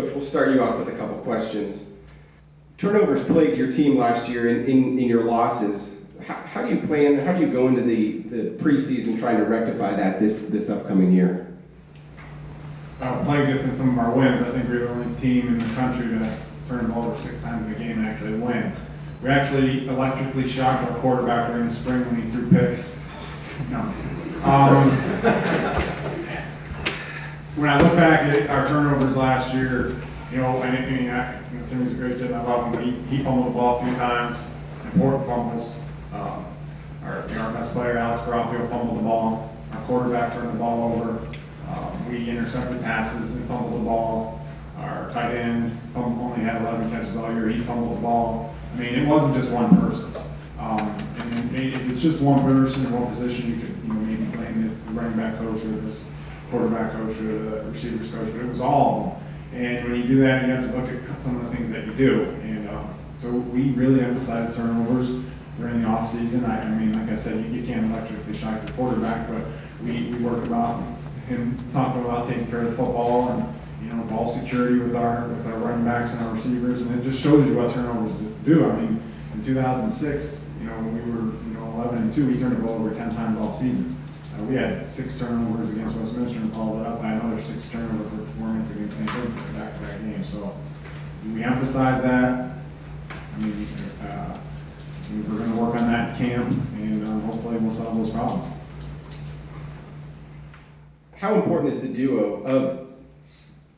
Coach, we'll start you off with a couple questions. Turnovers plagued your team last year in your losses. How do you go into the preseason trying to rectify that this upcoming year? Plagued us in some of our wins. I think we're the only team in the country to turn the ball over 6 times in a game and actually win. We actually electrically shocked our quarterback during the spring when he threw picks. No. When I look back at our turnovers last year, Timmy's a great kid, I love him, but he fumbled the ball a few times, important fumbles. Our best player, Alex Garofio, fumbled the ball. Our quarterback turned the ball over. We intercepted passes and fumbled the ball. Our tight end only had 11 catches all year. He fumbled the ball. I mean, it wasn't just one person. And if it's just one person in one position, you could maybe blame the running back coach or this quarterback coach or the receivers coach, but it was all of them. And when you do that, you have to look at some of the things that you do. And so we really emphasize turnovers during the off season. I mean, like I said, you can't electrically shock your quarterback, but we work about him talking about taking care of the football and ball security with our running backs and our receivers, and it just shows you what turnovers do. I mean, in 2006, when we were 11-2, we turned the ball over 10 times all season. We had 6 turnovers against Westminster and followed it up by another 6 turnover performance against St. Vincent in back-to-back games. So we emphasize that. I mean, we're going to work on that in camp, and hopefully we'll solve those problems. How important is the duo of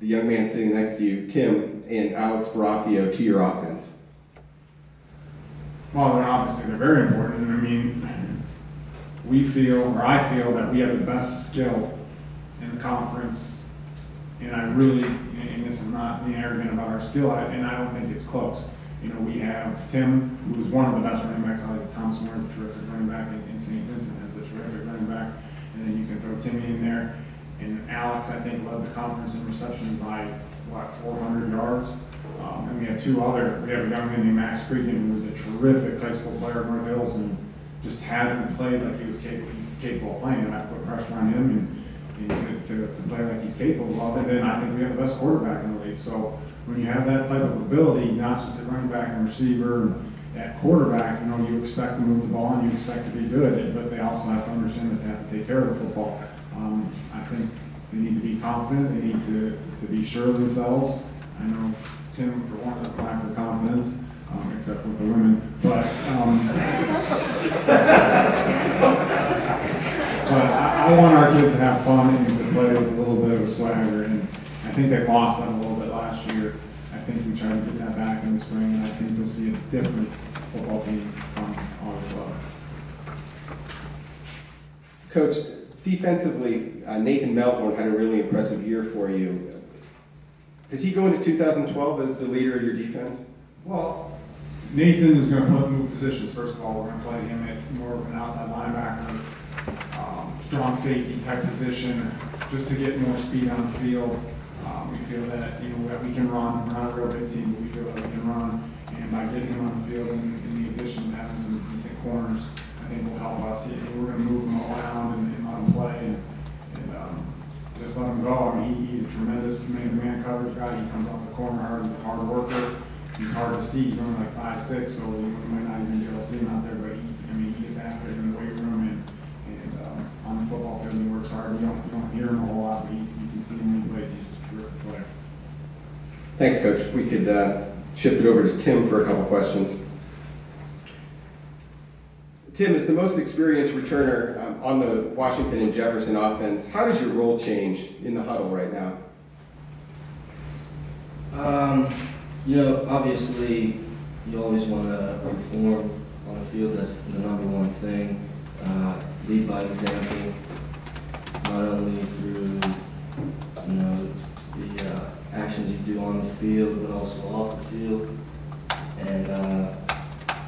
the young man sitting next to you, Tim, and Alex Garofio, to your offense? Well, they're very important. I mean, I feel that we have the best skill in the conference, and and this is not being arrogant about our skill, and I don't think it's close. We have Tim, who is one of the best running backs. I like Thomas Moore, a terrific running back, and St. Vincent is a terrific running back, and then you can throw Timmy in there. And Alex, I think, led the conference in receptions by, 400 yards. And we have a young man named Max Cregan, who was a terrific high school player at North Hills and just hasn't played like he's capable of playing. And I put pressure on him and to play like he's capable of it. And I think we have the best quarterback in the league. So when you have that type of ability, not just at running back and receiver, and at quarterback, you expect to move the ball and you expect to be good, but they also have to understand that they have to take care of the football. I think they need to be confident. They need to be sure of themselves. I know Tim, for one, doesn't lack of confidence, except with the women. But I want our kids to have fun and to play with a little bit of a swagger. And I think they lost that a little bit last year. I think we try to get that back in the spring, and I think you'll see a different football team come August 11th. Coach, defensively, Nathan Melhorn had a really impressive year for you. Does he go into 2012 as the leader of your defense? Well, Nathan is going to move positions. First of all, we're going to play him at more of an outside linebacker, strong safety type position, just to get more speed on the field. We feel that that we can run. We're not a real big team, but we feel that we can run. And by getting him on the field and in the addition of having some decent corners, I think will help us. We're going to move him around and let him play and just let him go. I mean, he's a tremendous man coverage guy. He comes off the corner hard. He's a hard worker. He's hard to see. He's only like 5'6", so you might not even be able to see him out there. But he gets after it in the weight room and on the football field. He works hard. You don't hear him a whole lot, but you can see him when he plays. He's just a terrific player. Thanks, Coach. We could shift it over to Tim for a couple questions. Tim, as the most experienced returner on the Washington and Jefferson offense, how does your role change in the huddle right now? Obviously, you always want to perform on the field. That's the number one thing. Lead by example, not only through the actions you do on the field, but also off the field. And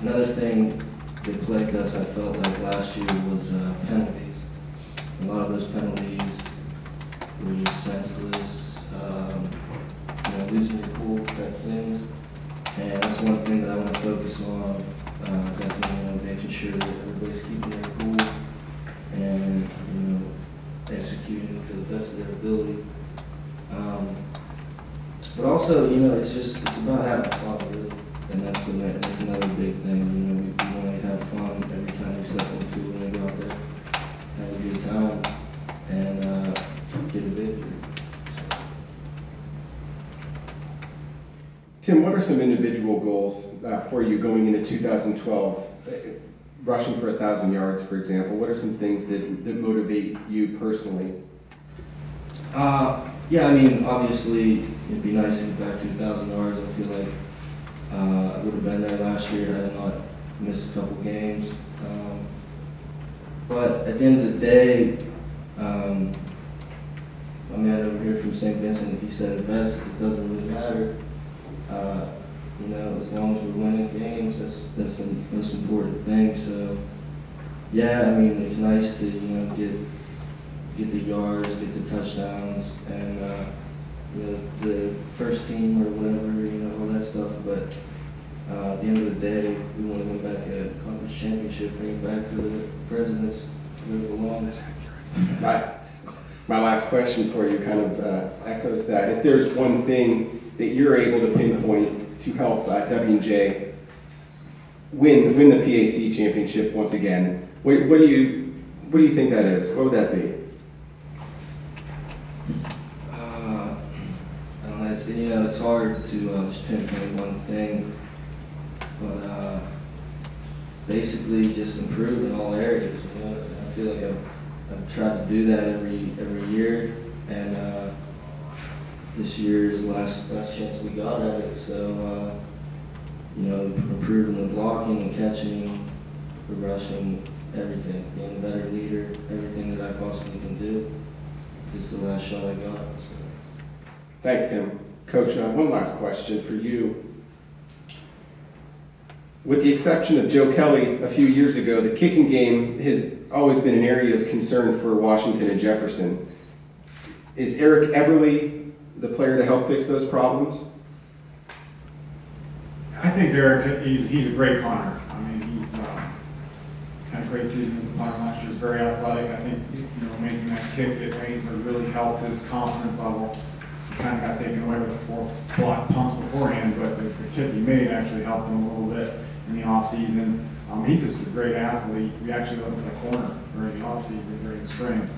another thing that plagued us, I felt like last year, was penalties. A lot of those penalties were just senseless, losing your cool type things. And that's one thing that I want to focus on, definitely, making sure that everybody's keeping their cool and, executing to the best of their ability. But also, you know, it's about having fun, really. And that's another big thing. You know, we want to have fun every time we step on the field and go out there, have a good time, and get a victory. Tim, what are some individual goals for you going into 2012? Rushing for 1,000 yards, for example. What are some things that motivate you personally? Yeah, I mean, obviously, it'd be nice to get back to 1,000 yards. I feel like I would have been there last year had I not missed a couple games. But at the end of the day, my man over here from St. Vincent, he said it best, it doesn't really matter. You know, as long as we're winning games, that's the most important thing. So, yeah, I mean, it's nice to, you know, get the yards, get the touchdowns, and you know, the first team or whatever, you know, all that stuff. But at the end of the day, we want to win back a conference championship, bring it back to the presidents where it belongs. My last question for you kind of echoes that. If there's one thing that you're able to pinpoint to help W&J win the PAC championship once again, what do you think that is? What would that be? I don't know. You know, it's hard to just pinpoint one thing, but basically just improve in all areas. You know, I feel like I've tried to do that every year, and this year is the last chance we got at it. So, you know, improving the blocking and catching, the rushing, everything, being a better leader, everything that I possibly can do. This is the last shot I got. So. Thanks, Tim. Coach, one last question for you. With the exception of Joe Kelly a few years ago, the kicking game has always been an area of concern for Washington and Jefferson. Is Eric Eberle the player to help fix those problems? I think Eric, he's a great punter. I mean, he's had a great season as a punter last year. He's very athletic. I think, you know, making that kick at Waynesburg really helped his confidence level. He kind of got taken away with the 4 blocked punts beforehand, but the kick he made actually helped him a little bit in the offseason. He's just a great athlete. We actually looked at the corner during the offseason, during the spring.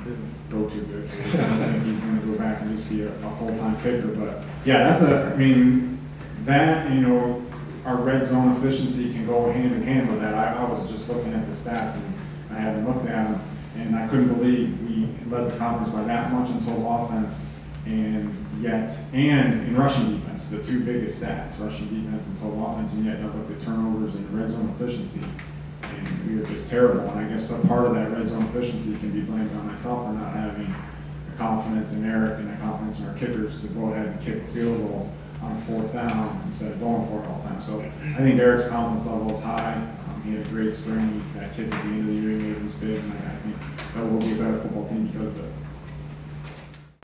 Didn't go too good. So I don't think he's going to go back and just be a full-time kicker. But yeah, I mean, that, you know, our red zone efficiency can go hand in hand with that. I was just looking at the stats, and I hadn't looked at them, and I couldn't believe we led the conference by that much in total offense, and in rushing defense, the 2 biggest stats, rushing defense and total offense, and yet I looked at turnovers and red zone efficiency, and we were just terrible. And I guess a part of that red zone efficiency can be blamed on myself for not having the confidence in Eric and the confidence in our kickers to go ahead and kick a field goal on 4th down instead of going for it all the time. So I think Eric's confidence level is high. He had a great spring. That kick at the end of the year he made was big, and I think that will be a better football team because of it.